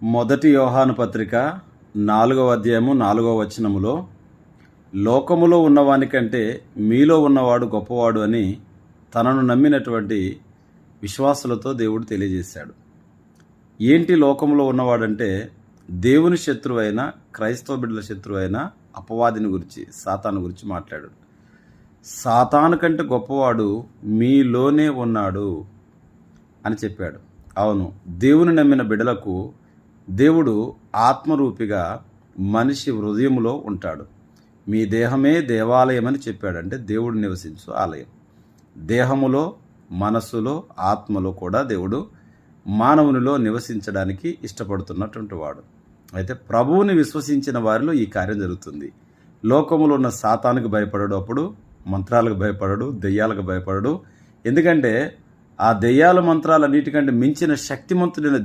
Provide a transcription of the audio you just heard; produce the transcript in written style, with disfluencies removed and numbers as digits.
మొదటి యోహాను పత్రిక 4వ అధ్యాయము 4వ వచనములో, లోకములో ఉన్నవానికంటే మీలో ఉన్నవాడు గొప్పవాడు అని తనను నమ్మినటువంటి విశ్వాసులతో దేవుడు తెలియజేశాడు. ఏంటి లోకములో ఉన్నవాడంటే, దేవుని శత్రువైన, క్రైస్తవ బిడ్డల శత్రువైన అపవాదిని గురించి, సాతాను గురించి మాట్లాడాడు. సాతాను కంటే గొప్పవాడు మీలోనే ఉన్నాడు అని చెప్పాడు. అవును, దేవుని నమ్మిన బిడ్డలకు దేవుడు ఆత్మరూపిగా మనిషి హృదయంలో ఉంటాడు. మీ దేహమే దేవాలయం అని చెప్పాడు. అంటే దేవుడు నివసించు ఆలయం. దేహములో, మనస్సులో, ఆత్మలో కూడా దేవుడు మానవునిలో నివసించడానికి ఇష్టపడుతున్నటువంటి వాడు. అయితే ప్రభువుని విశ్వసించిన వారిలో ఈ కార్యం జరుగుతుంది. లోకములో ఉన్న సాతానుకు భయపడడు, అప్పుడు మంత్రాలకు భయపడడు, దెయ్యాలకు భయపడడు. ఎందుకంటే ఆ దెయ్యాల మంత్రాలన్నిటికంటే మించిన శక్తిమంతుడైన